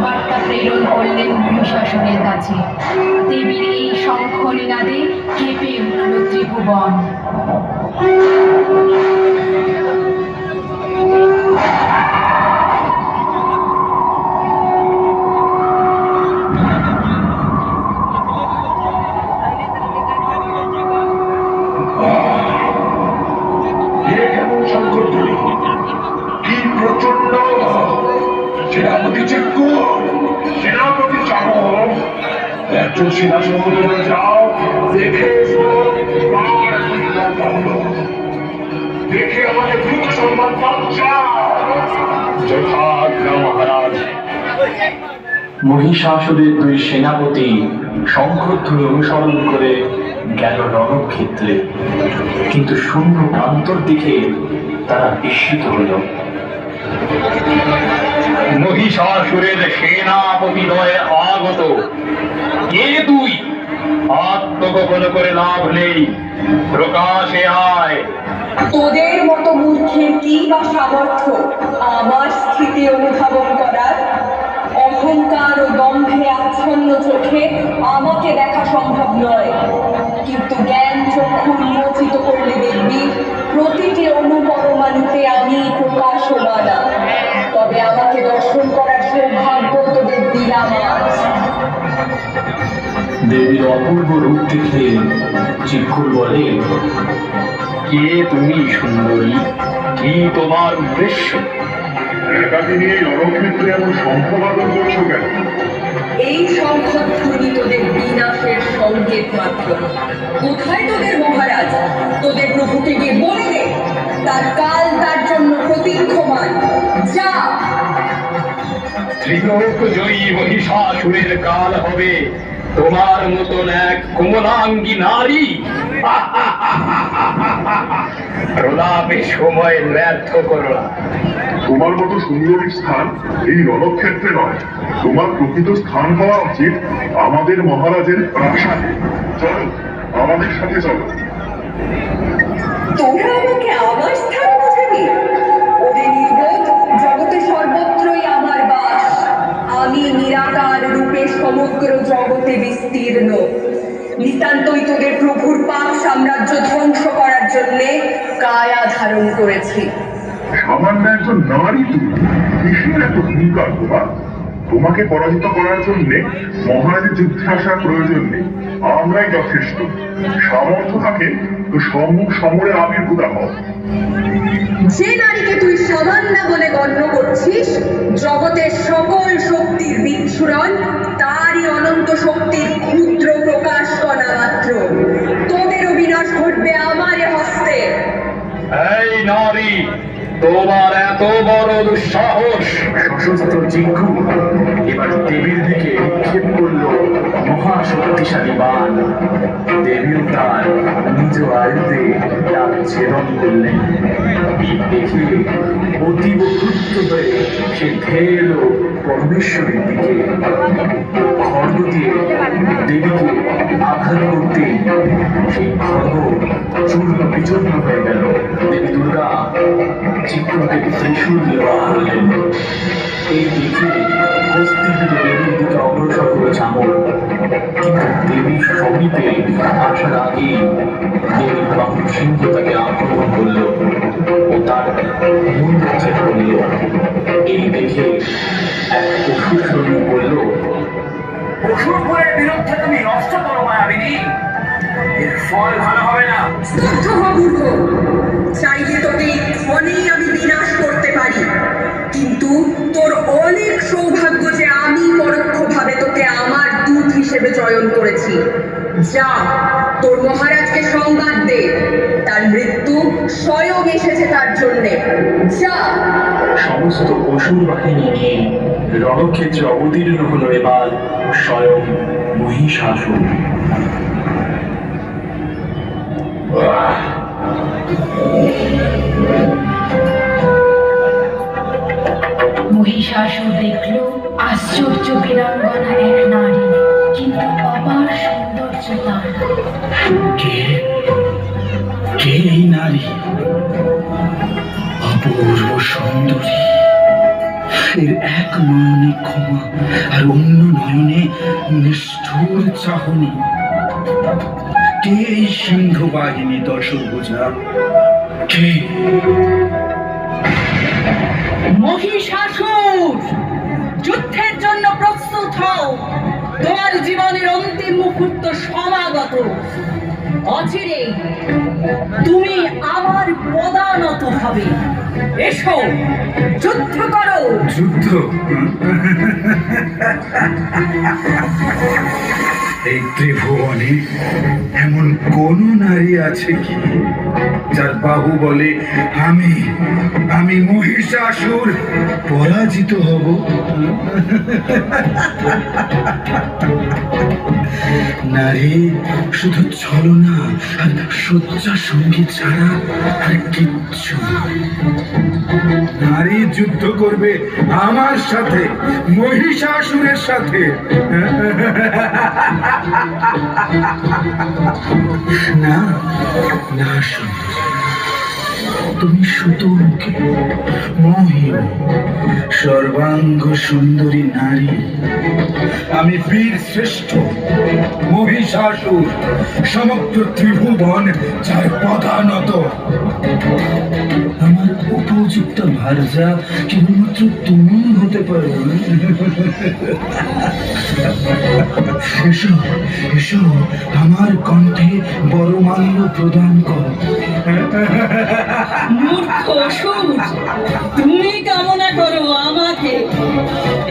বার্তা প্রেরণ করলেন মহিষাসুরের কাছে। দেবীর এই শঙ্খ নিনাদে কেঁপে উঠল ত্রিভুবন। সেনাপতি চিক্কু, সেনাপতি চাকর, একজন সেনা সমুদ্রে যাও, দেখে দেখে আমাকে দ্রুত সম্মান যথাজ্ঞা মহারাজ। মহিষাসুরের দুই সেনাপতি শঙ্খধ্বনি অনুসরণ করে গেল রণক্ষেত্রে, কিন্তু শূন্য প্রান্তর দিকে তারা বিস্মিত হল। মহিষাসুরের সেনাপতিদ্বয় আগত। কে তুই? আত্মগোপন করে লাভ নেই, প্রকাশে আয়। তোদের মতো মূর্খের কি বা সামর্থ্য আমার স্থিতি অনুধাবন করার? অহংকার ও দম্ভে আচ্ছন্ন চোখে আমাকে দেখা সম্ভব নয়, কিন্তু জ্ঞান চক্ষু উন্মোচিত করলে দেখবি প্রতিটি অনুপরমাণুতে আমি প্রকাশমান। তবে আমাকে দর্শন করার সৌভাগ্য তোদের দিলাম আজ। দেবীর অপূর্ব রূপ দেখে চিক্কুর বলে, কে তুমি সুন্দরী? কি তোমার উদ্দেশ্য? একাকে নিয়ে রণক্ষেত্রে এমন শঙ্খবাদন করছো কেন? এই শঙ্খধ্বনি তোদের বিনাশের সংকেত মাত্র। কোথায় তোদের মহারাজ? তোদের প্রভুকে গিয়ে বলে দে তার কাল তার জন্য প্রতীক্ষমান। যা। ত্রিলোক জয়ী মহিষাসুরের কাল হবে তোমার মতন এক কোমলাঙ্গী নারী। প্রলাপে সময় ব্যর্থ করো না। তোমার মতো সুন্দরী স্থান এই রণক্ষেত্রে নয়, তোমার প্রকৃত স্থান হওয়া উচিত আমাদের মহারাজের প্রাসাদে। চলো, আমাদের সাথে চলো। তোরা আমাকে আমার স্থান বুঝাবি? ওরে নির্বোধ, জগতে সর্বত্রই আমার বাস। আমি নিরাকার রূপে সমগ্র জগতে বিস্তীর্ণ। নিতান্তই তোদের প্রভুর পাপ সাম্রাজ্য ধ্বংস করার জন্য কায়া ধারণ করেছি। সামান্য একজন নারী তুমি, কিসের এত হুঙ্কার তোমার? তোমাকে পরাজিত করার জন্য মহারাজের যুদ্ধে আসার প্রয়োজন নেই, আমরাই যথেষ্ট। সামর্থ্য থাকে তো সম্মুখ সমরে আবির্ভূত হও। যে নারীকে তুই সামান্য বলে গণ্য করছিস, জগতের সকল শক্তির বিচ্ছুরণ তারই অনন্ত শক্তির ক্ষুদ্র প্রকাশ কণা মাত্র। তোদেরও বিনাশ ঘটবে আমারে হস্তে। এই নারী, তোমার এত বড় দুঃসাহস! সশস্ত্র চিক্কু এবার দেবীর দিকে নিক্ষেপ করল মহাশক্তিশালী বাণ। দেবীও তার নিজ আয়ুধে তার ছেদন করলেন। দেখে অতীব ক্রুদ্ধ হয়ে সে ধেয়ে এলো পরমেশ্বরের দিকে। খড়গ দিয়ে দেবীকে আঘাত করতে সেই খড়গ চূর্ণ বিচূর্ণ হয়ে গেল। দেবী দুর্গা চিক্কুকে ত্রিশূল দেওয়া করলেন। এই দেখে হস্তিপীঠ দেবীর দিকে অগ্রসর হলো চামর, কিন্তু দেবীর সমীপে আসার আগেই দেবীর বাহু সিংহ তাকে আক্রমণ করল ও তার মুন্ড ছেদ করল। এই দেখে এক পশুর শরীর বলল, অসুরপুরের বিরুদ্ধে তুমি অস্ত্র করো মায়াবিনী, এর ফল ভালো হবে না। স্তব্ধ হ মূর্খ। চাইলে তোকে ক্ষণেই আমি বিনাশ করতে পারি, কিন্তু তোর অনেক সৌভাগ্য যে আমি পরোক্ষভাবে তোকে আমার দূত হিসেবে চয়ন করেছি। যা, তোর মহারাজকে সংবাদ দে, তার মৃত্যু স্বয়ং এসেছে তার জন্যে। যা। সমস্ত অসুর বাহিনী নিয়ে রণক্ষেত্রে অবতীর্ণ হলো এবার স্বয়ং মহিষাসুর। মহিষাসুর দেখল আশ্চর্য বীরাঙ্গনা এক নারী, কিন্তু অপার সৌন্দর্য তার। কে এই নারী? অপূর্ব সুন্দরী, এর এক নয়নে ক্ষমা আর অন্য নয়নে নিষ্ঠুর চাহনি। কে এই সিংহ বাহিনী দশভুজা? কে? মহিষাসুর, যুদ্ধের জন্য প্রস্তুত হও। তোমার জীবনের অন্তিম মুহূর্ত সমাগত। অচিরে তুমি আমার পদানত হবে। এসো, যুদ্ধ করো। যুদ্ধ? এই ত্রিভুবনে এমন কোন নারী আছে কি যার বাহু বলে আমি আমি মহিষাসুর পরাজিত হব? নারী শুধু ছলনা আর শয্যা সঙ্গী ছাড়া আর কিচ্ছু না। নারী যুদ্ধ করবে আমার সাথে, মহিষাসুরের সাথে। না না, সুন্দরী, তুমি সুতমুখী, মোহিনী, সর্বাঙ্গ সুন্দরী নারী। আমি বীর শ্রেষ্ঠ মহিষাসুর, সমগ্র ত্রিভুবন যার পদানত। আমার উপযুক্ত ভার্যা কেবলমাত্র তুমি হতে পারো। এসো এসো, আমার কণ্ঠে বরমাল্য প্রদান করো। মূর্খ অসুর, তুমি কামনা করো আমাকে।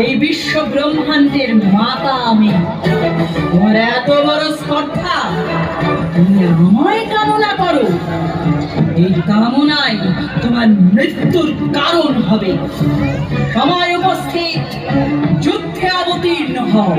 এই বিশ্ব ব্রহ্মাণ্ডের মাতা আমি। তোমার এত বড় স্পর্ধা, তুমি আমায় কামনা করো। এই কামনাই তোমার মৃত্যুর কারণ হবে। সময় উপস্থিত, যুদ্ধে অবতীর্ণ হও।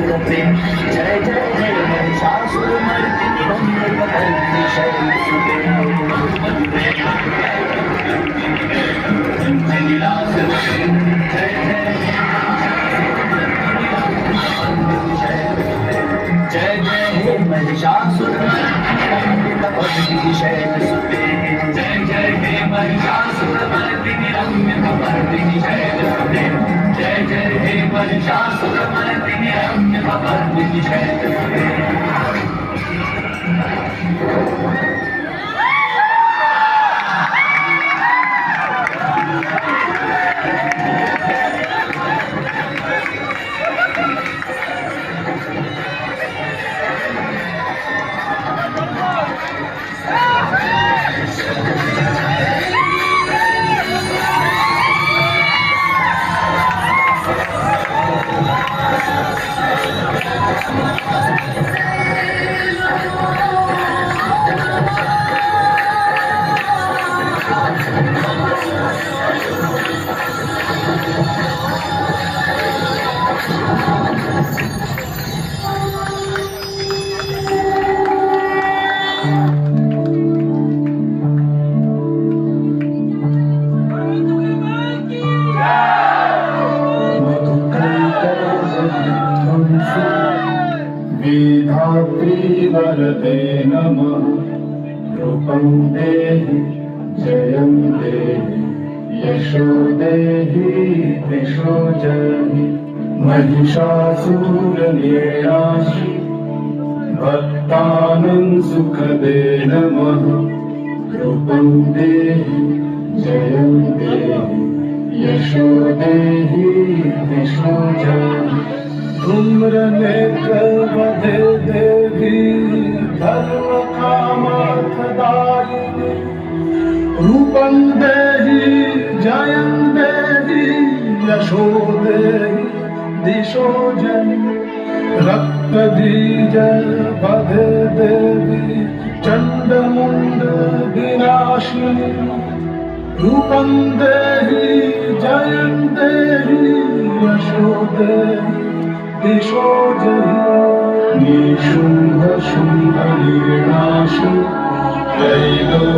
महिषासुरमर्दिनी जय जय हे महिषासुरमर्दिनी रम्यकपर्दिनी शैलसुते जय जय हे महिषासुरमर्दिनी शैलसुते जय जय हे महिषासुरमर्दिनी रम्यकपर्दिनी शैलसुते जय जय हे महिषासुरमर्दिनी रम्यकपर्दिनी शैलसुते वेधात्री वरदे नमः रूपं देहि जयं देहि यशो देहि दिशो जहि महिषासुरनिर्नाशि भक्तानां सुखदे नमः रूपं देहि जयं देहि यशो देहि दिशो जहि धूम्रनेत्र वधे देवी धर्म कामर्थदायिनी रूपं देहि जयं देहि यशो देहि दिशो जहि रक्तबीज वधे देवी चण्डमुण्ड विनाशिनी रूपं देहि जयं देहि यशो देहि दिशो जहि निशुम्भ शुम्भ निर्नाशि त्रैलो